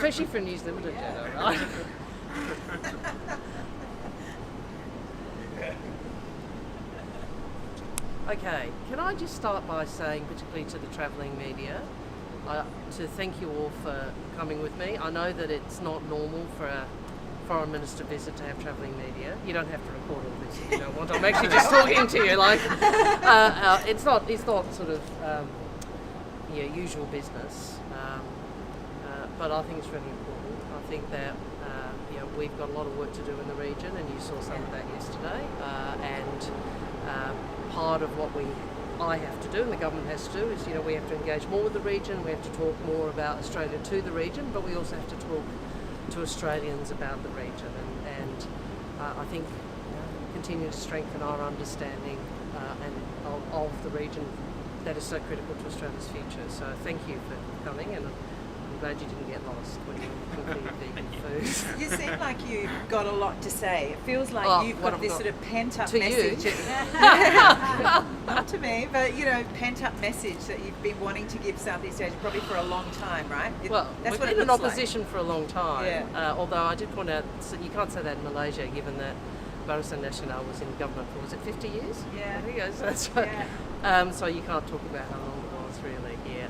especially for a News Limited channel, right? Okay, can I just start by saying, particularly to the travelling media, to thank you all for coming with me. I know that it's not normal for a foreign minister visit to have travelling media. You don't have to record all this if you don't want. I'm actually just talking to you. Like, it's not sort of usual business, but I think it's really important. I think that we've got a lot of work to do in the region, and you saw some of that yesterday. Part of what I have to do and the government has to do is, we have to engage more with the region, we have to talk more about Australia to the region, but we also have to talk to Australians about the region, and I think continue to strengthen our understanding of the region that is so critical to Australia's future. So thank you for coming, and I'm glad you didn't get lost when you completed vegan food. You seem like you've got a lot to say. It feels like you've got this sort of pent-up message. Not to me, but pent-up message that you've been wanting to give Southeast Asia probably for a long time, right? We've been in opposition for a long time. Although I did point out, so you can't say that in Malaysia, given that Barisan Nasional was in government for, was it 50 years? Yeah. I think that's right. Yeah. So you can't talk about how long it was really here.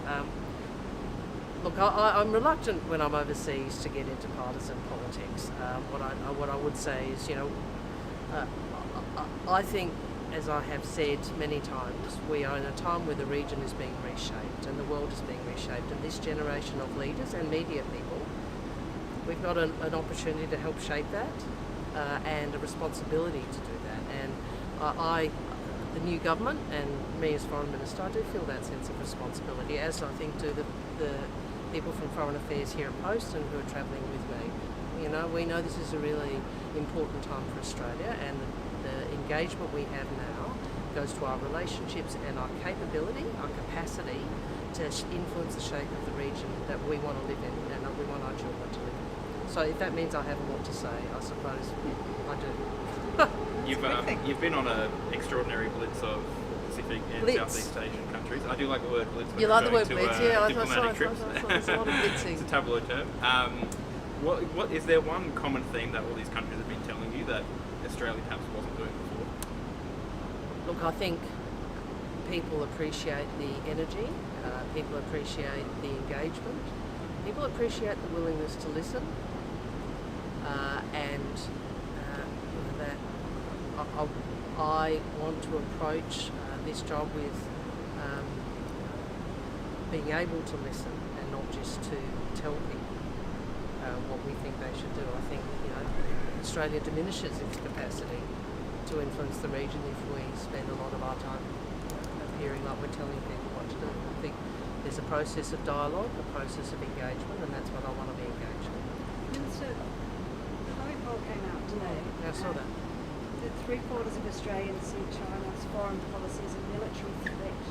Look, I'm reluctant when I'm overseas to get into partisan politics. What I would say is, I think, as I have said many times, we are in a time where the region is being reshaped and the world is being reshaped, and this generation of leaders and media people, we've got an opportunity to help shape that and a responsibility to do that. And the new government and me as Foreign Minister, I do feel that sense of responsibility, as I think do the people from Foreign Affairs here at Post and who are travelling with me. We know this is a really important time for Australia, and the engagement we have now goes to our relationships and our capability, our capacity to influence the shape of the region that we want to live in and that we want our children to live in. So if that means I have a lot to say, I suppose I do. You've been on an extraordinary blitz of Pacific and Southeast Asian countries. I do like the word blitz. You like the word blitz, yeah. Diplomatic trips. There's a lot of blitzing. It's a tableau term. What is there one common theme that all these countries have been telling you that Australia perhaps wasn't doing before? Look, I think people appreciate the energy, people appreciate the engagement, people appreciate the willingness to listen, and that I want to approach this job with being able to listen and not just to tell people what we think they should do. I think Australia diminishes its capacity to influence the region if we spend a lot of our time appearing like we're telling people what to do. I think there's a process of dialogue, a process of engagement, and that's what I want to be engaged in. Minister, the Home poll came out today. I saw that. That 3/4 of Australians see China's foreign policy as a military threat.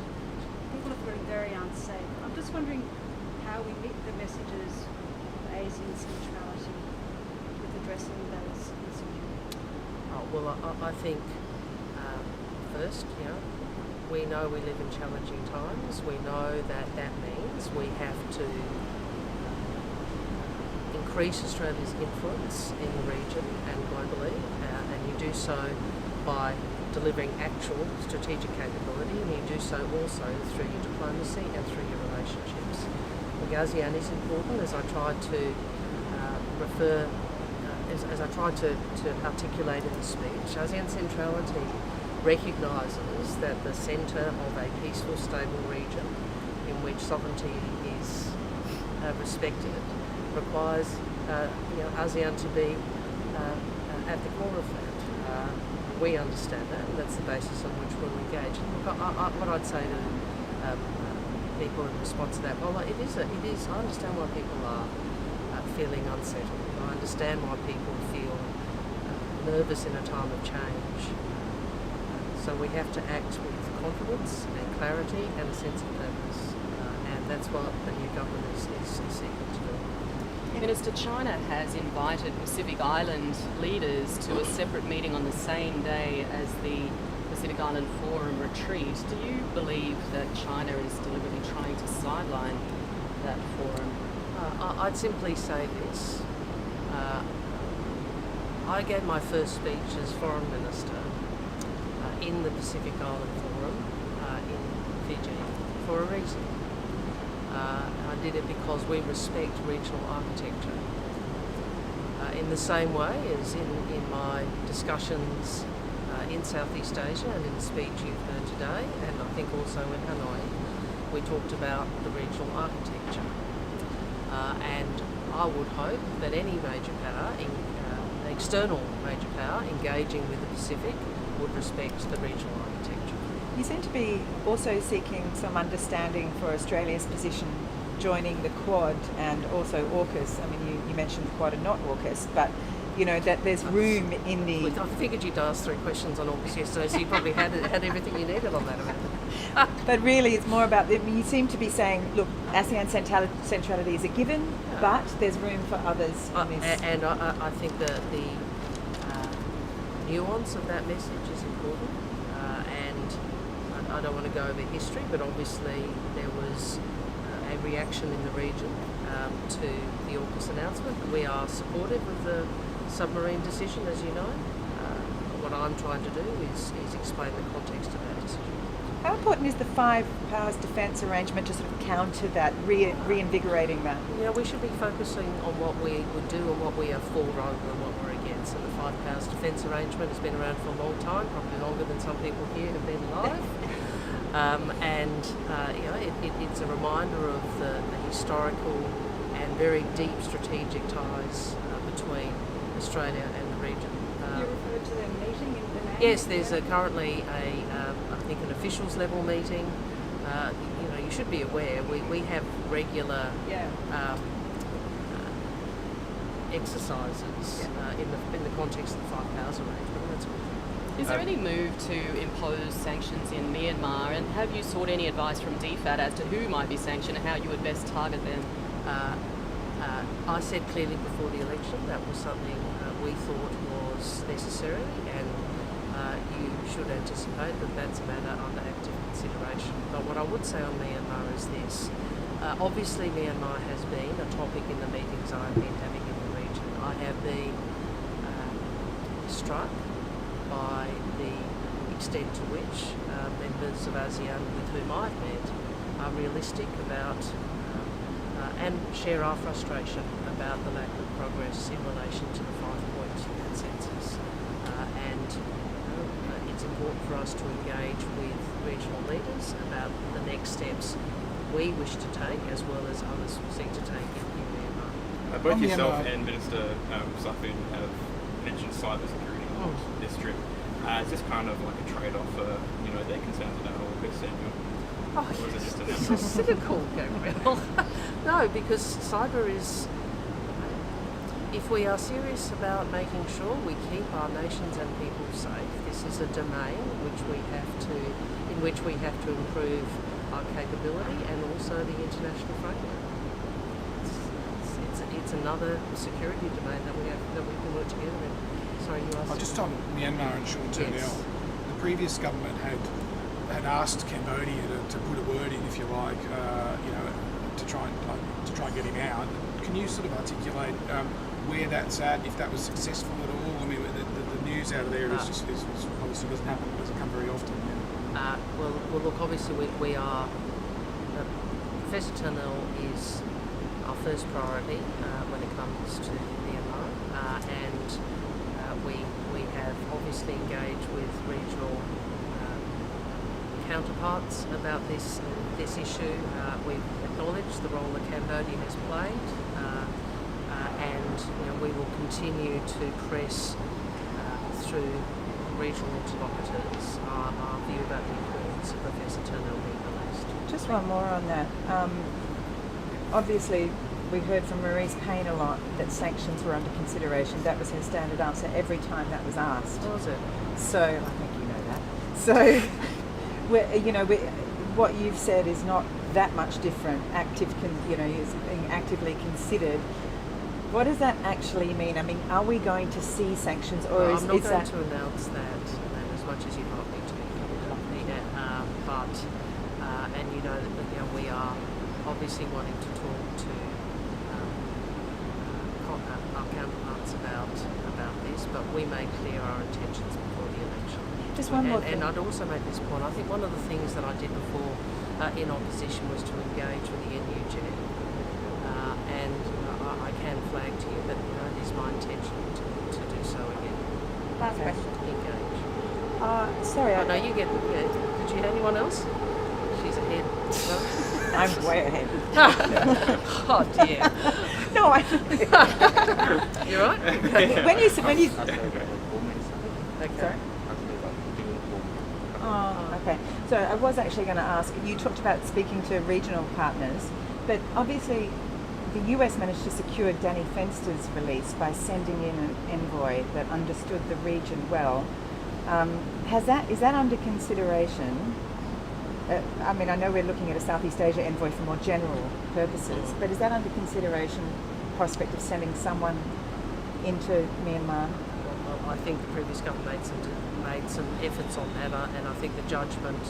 People are feeling very unsafe. I'm just wondering how we meet the messages of ASEAN centrality with addressing those insecurities. Well, I think first, we know we live in challenging times. We know that means we have to increase Australia's influence in the region and globally, and you do so by delivering actual strategic capability, and you do so also through your diplomacy and through your relationships. I think ASEAN is important, as I tried to as I tried to articulate in the speech. ASEAN centrality recognises that the centre of a peaceful, stable region in which sovereignty is respected requires ASEAN to be at the core of that. We understand that, and that's the basis on which we'll engage. Look, what I'd say to people in response to that, well, it is. I understand why people are feeling unsettled. I understand why people feel nervous in a time of change. So we have to act with confidence and clarity and a sense of purpose, and that's what the new government is seeking to do. Minister, China has invited Pacific Island leaders to a separate meeting on the same day as the Pacific Island Forum retreat. Do you believe that China is deliberately trying to sideline that forum? I'd simply say this. I gave my first speech as Foreign Minister in the Pacific Island Forum in Fiji for a reason. I did it because we respect regional architecture. In the same way as in my discussions in Southeast Asia and in the speech you've heard today, and I think also in Hanoi, we talked about the regional architecture. And I would hope that any major power, external major power engaging with the Pacific would respect the regional architecture. You seem to be also seeking some understanding for Australia's position joining the Quad and also AUKUS. I mean, you mentioned Quad and not AUKUS, but you know that there's room in the... I figured you'd asked 3 questions on AUKUS yesterday, so you probably had everything you needed on that event. But really, it's more about, you seem to be saying, look, ASEAN centrality is a given, but there's room for others in this. And I think that the nuance of that message is important. And I don't want to go over history, but obviously there was a reaction in the region to the AUKUS announcement. We are supportive of the submarine decision, as you know. What I'm trying to do is explain the context of that decision. How important is the Five Powers Defence Arrangement to sort of counter that, reinvigorating that? You know, we should be focusing on what we would do and what we are for rather than what we're against. And the Five Powers Defence Arrangement has been around for a long time, probably longer than some people here have been alive. You know, it's a reminder of the historical and very deep strategic ties between Australia and the region. You referred to the meeting in Penang? Yes, there's currently I think an officials level meeting. You know, you should be aware we have regular exercises in the context of the Five Powers Arrangement. That's all. Is there any move to impose sanctions in Myanmar, and have you sought any advice from DFAT as to who might be sanctioned and how you would best target them? I said clearly before the election that was something we thought was necessary, and you should anticipate that that's a matter under active consideration. But what I would say on Myanmar is this. Obviously Myanmar has been a topic in the meetings I've been having in the region. I have been struck by the extent to which members of ASEAN with whom I've met are realistic about and share our frustration about the lack of progress in relation to the 5-point consensus. It's important for us to engage with regional leaders about the next steps we wish to take as well as others seek to take in Myanmar. Both yourself and Minister Safin have mentioned cyber security on this trip. Is this kind of like a trade-off for their concerns about AUKUS and your... Oh, it's so cynical, Gabriel. No, because cyber is... If we are serious about making sure we keep our nations and people safe, this is a domain in which we have to improve our capability and also the international framework. It's another security domain that we can work together in. Sorry, you asked. Just on Myanmar and Sean Turnell, Yes. the previous government had asked Cambodia to put a word in, if you like, to try and get him out. Can you sort of articulate where that's at, if that was successful at all? I mean, the news out of there is obviously doesn't come very often. Well, look, obviously we are... Professor Turnell is our first priority when it comes to Myanmar, and we have obviously engaged with regional counterparts about this issue. We've acknowledged the role that Cambodia has played, and we will continue to press through regional interlocutors our view about the importance of Professor Turnell being released. Just one more on that. Obviously, we heard from Maurice Payne a lot that sanctions were under consideration. That was her standard answer every time that was asked. Was it? So I think you know that. So, what you've said is not that much different. Is being actively considered. What does that actually mean? I mean, are we going to see sanctions, or I'm not is going that to announce that as much as you'd like me to, and we are obviously wanting to talk to our counterparts about this, but we made clear our intentions before the election. Just one more thing. And I'd also make this point. I think one of the things that I did before in opposition was to engage with the NUJ, and I can flag to you that it is my intention to do so again. Last question. Engage. Sorry. Oh, no, you get. Did you have anyone else? She's ahead. No? I'm way ahead. Oh dear. No, You're right. when you Okay. sorry. Oh, okay. So I was actually going to ask, you talked about speaking to regional partners, but obviously the US managed to secure Danny Fenster's release by sending in an envoy that understood the region well. Is that under consideration? I mean, I know we're looking at a Southeast Asia envoy for more general purposes, but is that under consideration, prospect of sending someone into Myanmar? Well, I think the previous government made some efforts on that, and I think the judgment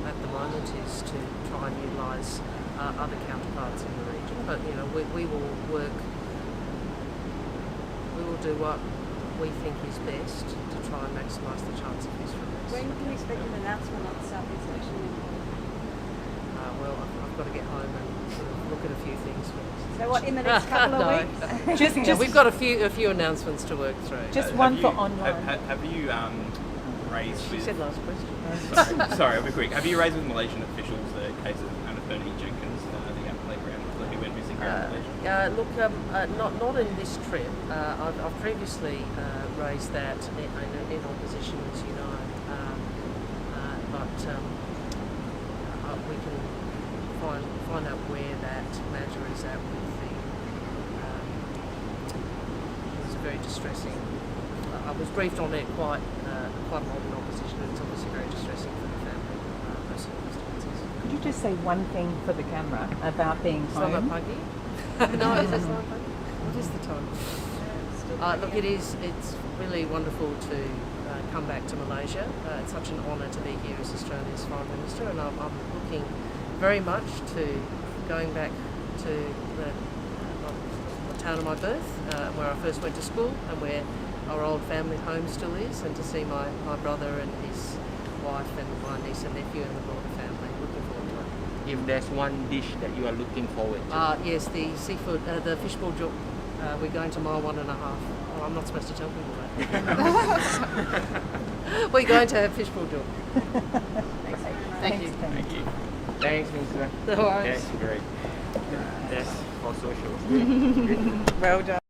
at the moment is to try and utilise other counterparts in the region. But we will work. We will do what we think is best to try and maximise the chance of his release. When can we expect an announcement on the Southeast Asian? Well, I've got to get home and sort of look at a few things first. So what, in the next couple of weeks? Just We've got a few announcements to work through. Just one for online. Have you raised She with... said last question. Sorry, I'll be quick. Have you raised with Malaysian officials the case of Anthony Jenkins, the young playground who went missing here in Malaysia? Look, not in this trip. I've previously raised that in opposition, as you know, but we can find out where that matter is at with the. It's very distressing. I was briefed on it quite a lot in opposition, and it's obviously very distressing for the family. Those circumstances. Could you just say one thing for the camera about being Summer home? Puggy? No, is it Summer Puggy? What is the time? Look, it's really wonderful to come back to Malaysia. It's such an honour to be here as Australia's Foreign Minister, and I'm looking very much to going back to the town of my birth, where I first went to school and where our old family home still is, and to see my brother and his wife and my niece and nephew and the broader family. Looking forward to it. If there's one dish that you are looking forward to. Yes, the seafood, the fishball juk. We're going to mile 1.5. Oh, I'm not supposed to tell people that. We're going to have fishball juk. Thank you. Thank you. Thanks, Minister. No worries. That's great. That's for social. Well done.